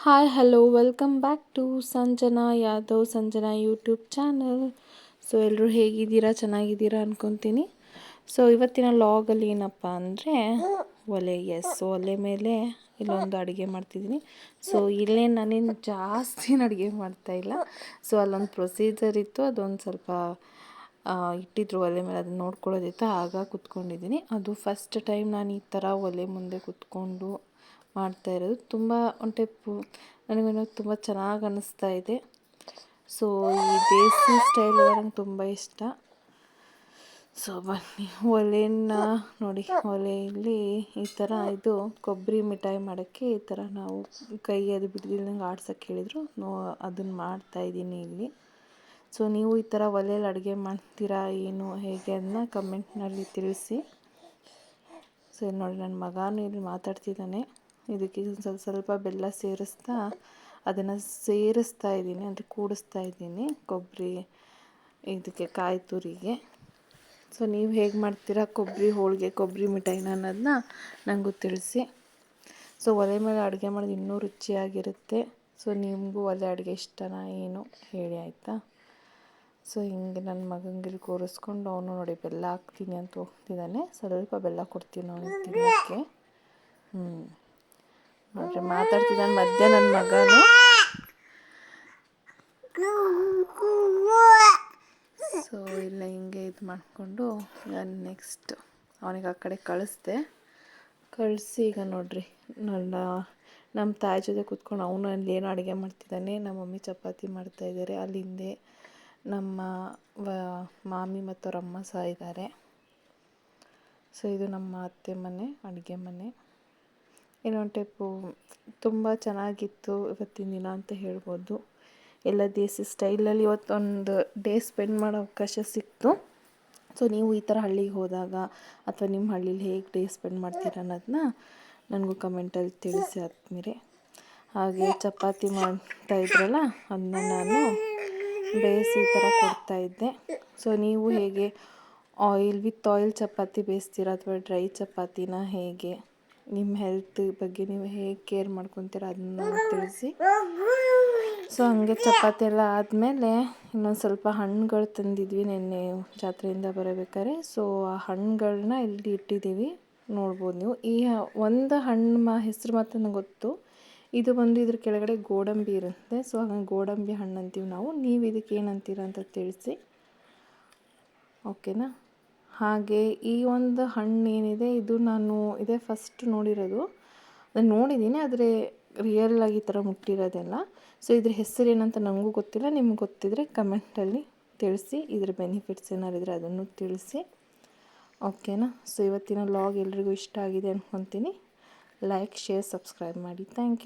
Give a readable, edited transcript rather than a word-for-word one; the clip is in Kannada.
Hi hello welcome back to Sanjana Yadav Sanjana YouTube channel. So ಎಲ್ಲರೂ ಹೇಗಿದ್ದೀರಾ, ಚೆನ್ನಾಗಿದ್ದೀರಾ ಅಂದ್ಕೊತೀನಿ. ಸೊ ಇವತ್ತಿನ ಲಾಗಲ್ಲಿ ಏನಪ್ಪ ಅಂದರೆ ಒಲೆ ಮೇಲೆ ಇಲ್ಲೊಂದು ಅಡುಗೆ ಮಾಡ್ತಿದ್ದೀನಿ. ಸೊ ಇಲ್ಲೇ ನಾನೇನು ಜಾಸ್ತಿ ಅಡುಗೆ ಮಾಡ್ತಾಯಿಲ್ಲ. ಸೊ ಅಲ್ಲೊಂದು ಪ್ರೊಸೀಜರ್ ಇತ್ತು, ಅದೊಂದು ಸ್ವಲ್ಪ ಇಟ್ಟಿದ್ರು ಒಲೆ ಮೇಲೆ, ಅದನ್ನು ನೋಡ್ಕೊಳ್ಳೋದಿತ್ತು, ಆಗ ಕುತ್ಕೊಂಡಿದ್ದೀನಿ. ಅದು ಫಸ್ಟ್ ಟೈಮ್ ನಾನು ಈ ಥರ ಒಲೆ ಮುಂದೆ ಕುತ್ಕೊಂಡು ಮಾಡ್ತಾ ಇರೋದು. ತುಂಬ ಟೈಪು ನನಗೇನೋ ತುಂಬ ಚೆನ್ನಾಗಿ ಅನ್ನಿಸ್ತಾ ಇದೆ. ಸೊ ಈ ದೇಸಿ ಸ್ಟೈಲ್ ನಂಗೆ ತುಂಬ ಇಷ್ಟ. ಸೊ ಬನ್ನಿ, ಒಲೆನ ನೋಡಿ, ಒಲೆಯಲ್ಲಿ ಈ ಥರ ಇದು ಕೊಬ್ಬರಿ ಮಿಠಾಯಿ ಮಾಡೋಕ್ಕೆ ಈ ಥರ ನಾವು ಕೈ ಅದು ಬಿಡ್ದಿಲ್ದಂಗೆ ಆಡ್ಸೋಕ್ಕೆ ಹೇಳಿದರು, ಅದನ್ನು ಮಾಡ್ತಾಯಿದ್ದೀನಿ ಇಲ್ಲಿ. ಸೊ ನೀವು ಈ ಥರ ಒಲೆಯಲ್ಲಿ ಅಡುಗೆ ಮಾಡ್ತೀರಾ ಏನು ಹೇಗೆ ಅದನ್ನ ಕಮೆಂಟ್ನಲ್ಲಿ ತಿಳಿಸಿ. ಸೊ ಇಲ್ಲಿ ನೋಡಿ, ನನ್ನ ಮಗನೂ ಇಲ್ಲಿ ಮಾತಾಡ್ತಿದ್ದಾನೆ. ಇದಕ್ಕೆ ಸ್ವಲ್ಪ ಬೆಲ್ಲ ಸೇರಿಸ್ತಾ ಅದನ್ನು ಸೇರಿಸ್ತಾ ಇದ್ದೀನಿ, ಅಂದರೆ ಕೂಡಿಸ್ತಾ ಇದ್ದೀನಿ ಕೊಬ್ಬರಿ ಇದಕ್ಕೆ ಕಾಯಿ ತುರಿಗೆ. ಸೊ ನೀವು ಹೇಗೆ ಮಾಡ್ತೀರಾ ಕೊಬ್ಬರಿ ಹೋಳಿಗೆ, ಕೊಬ್ಬರಿ ಮಿಠಾಯಿನ ಅನ್ನೋದನ್ನ ನನಗೂ ತಿಳಿಸಿ. ಸೊ ಒಲೆ ಮೇಲೆ ಅಡುಗೆ ಮಾಡೋದು ಇನ್ನೂ ರುಚಿಯಾಗಿರುತ್ತೆ. ಸೊ ನಿಮಗೂ ಒಲೆ ಅಡುಗೆ ಇಷ್ಟನಾ ಏನು ಹೇಳಿ, ಆಯಿತಾ. ಸೊ ಹಿಂಗೆ ನನ್ನ ಮಗನಿಗೆ ಕೂರಿಸ್ಕೊಂಡು ಅವನು ನೋಡಿ ಬೆಲ್ಲ ಹಾಕ್ತೀನಿ ಅಂತ ಹೋಗ್ತಿದ್ದಾನೆ. ಸ್ವಲ್ಪ ಬೆಲ್ಲ ಕೊಡ್ತೀನಿ ಅವನಿಗೆ ತಿನ್ನೋಕ್ಕೆ. ನೋಡ್ರಿ ಮಾತಾಡ್ತಿದ್ದಾನೆ ಮಧ್ಯೆ ನನ್ನ ಮಗನು. ಸೊ ಇಲ್ಲ ಹಿಂಗೆ ಇದು ಮಾಡಿಕೊಂಡು ನಾನು ನೆಕ್ಸ್ಟ್ ಅವನಿಗೆ ಆ ಕಡೆ ಕಳಿಸಿ ಈಗ ನೋಡ್ರಿ ನಮ್ಮ ತಾಯಿ ಜೊತೆ ಕೂತ್ಕೊಂಡು ಅವನು ಅಲ್ಲಿ ಏನೋ ಅಡುಗೆ ಮಾಡ್ತಿದ್ದಾನೆ. ನಮ್ಮ ಮಮ್ಮಿ ಚಪಾತಿ ಮಾಡ್ತಾಯಿದ್ದಾರೆ. ಅಲ್ಲಿ ಹಿಂದೆ ನಮ್ಮ ಮಾಮಿ ಮತ್ತು ಅವ್ರ ಅಮ್ಮ ಸಹ ಇದ್ದಾರೆ. ಸೊ ಇದು ನಮ್ಮ ಅತ್ತೆ ಮನೆ, ಅಡುಗೆ ಮನೆ. ಇನ್ನೊಂದು ಟೈಪು ತುಂಬ ಚೆನ್ನಾಗಿತ್ತು ಇವತ್ತಿನ ದಿನ ಅಂತ ಹೇಳ್ಬೋದು. ಎಲ್ಲ ದೇಸಿ ಸ್ಟೈಲಲ್ಲಿ ಇವತ್ತೊಂದು ಡೇ ಸ್ಪೆಂಡ್ ಮಾಡೋ ಅವಕಾಶ ಸಿಕ್ತು. ಸೊ ನೀವು ಈ ಥರ ಹಳ್ಳಿಗೆ ಹೋದಾಗ ಅಥವಾ ನಿಮ್ಮ ಹಳ್ಳೀಲಿ ಹೇಗೆ ಡೇ ಸ್ಪೆಂಡ್ ಮಾಡ್ತೀರ ಅನ್ನೋದನ್ನ ನನಗೂ ಕಮೆಂಟಲ್ಲಿ ತಿಳಿಸಿ ಆದ್ಮೇಲೆ. ಹಾಗೆ ಚಪಾತಿ ಮಾಡ್ತಾಯಿದ್ರಲ್ಲ, ಅದನ್ನ ನಾನು ಬೇಯಿಸಿ ಈ ಥರ ಕೊಡ್ತಾಯಿದ್ದೆ. ಸೊ ನೀವು ಹೇಗೆ ವಿತ್ ಆಯಿಲ್ ಚಪಾತಿ ಬೇಯಿಸ್ತೀರಾ ಅಥವಾ ಡ್ರೈ ಚಪಾತಿನ ಹೇಗೆ, ನಿಮ್ಮ ಹೆಲ್ತ್ ಬಗ್ಗೆ ನೀವು ಹೇಗೆ ಕೇರ್ ಮಾಡ್ಕೊತೀರ ಅದನ್ನು ತಿಳಿಸಿ. ಸೊ ಹಂಗೆ ಚಪಾತಿ ಎಲ್ಲ ಆದಮೇಲೆ ಇನ್ನೊಂದು ಸ್ವಲ್ಪ ಹಣ್ಣುಗಳು ತಂದಿದ್ವಿ ನಿನ್ನೆ ಜಾತ್ರೆಯಿಂದ ಬರಬೇಕಾದ್ರೆ. ಸೊ ಆ ಹಣ್ಣುಗಳನ್ನ ಇಲ್ಲಿ ಇಟ್ಟಿದ್ದೀವಿ, ನೋಡ್ಬೋದು ನೀವು. ಈ ಒಂದು ಹಣ್ಣು ಹೆಸರು ಮಾತ್ರ ನಂಗೆ ಗೊತ್ತು. ಇದು ಬಂದು ಇದ್ರ ಕೆಳಗಡೆ ಗೋಡಂಬಿ ಇರುತ್ತೆ. ಸೊ ಹಾಗಾಗಿ ಗೋಡಂಬಿ ಹಣ್ಣು ಅಂತೀವಿ ನಾವು. ನೀವು ಇದಕ್ಕೆ ಏನಂತೀರ ಅಂತ ತಿಳಿಸಿ, ಓಕೆನಾ. ಹಾಗೆ ಈ ಒಂದು ಹಣ್ಣು ಏನಿದೆ, ಇದು ನಾನು ಇದೇ ಫಸ್ಟ್ ನೋಡಿರೋದು. ಅದನ್ನು ನೋಡಿದ್ದೀನಿ, ಆದರೆ ರಿಯಲ್ಲಾಗಿ ಈ ಥರ ಮುಟ್ಟಿರೋದೆಲ್ಲ. ಸೊ ಇದ್ರ ಹೆಸರು ಏನಂತ ನನಗೂ ಗೊತ್ತಿಲ್ಲ. ನಿಮ್ಗೆ ಗೊತ್ತಿದ್ದರೆ ಕಮೆಂಟಲ್ಲಿ ತಿಳಿಸಿ. ಇದ್ರ ಬೆನಿಫಿಟ್ಸ್ ಏನಾರು ಇದ್ದರೆ ಅದನ್ನು ತಿಳಿಸಿ, ಓಕೆನಾ. ಸೊ ಇವತ್ತಿನ ಲಾಗ್ ಎಲ್ರಿಗೂ ಇಷ್ಟ ಆಗಿದೆ ಅಂದ್ಕೊತೀನಿ. ಲೈಕ್, ಶೇರ್, ಸಬ್ಸ್ಕ್ರೈಬ್ ಮಾಡಿ. Thank you.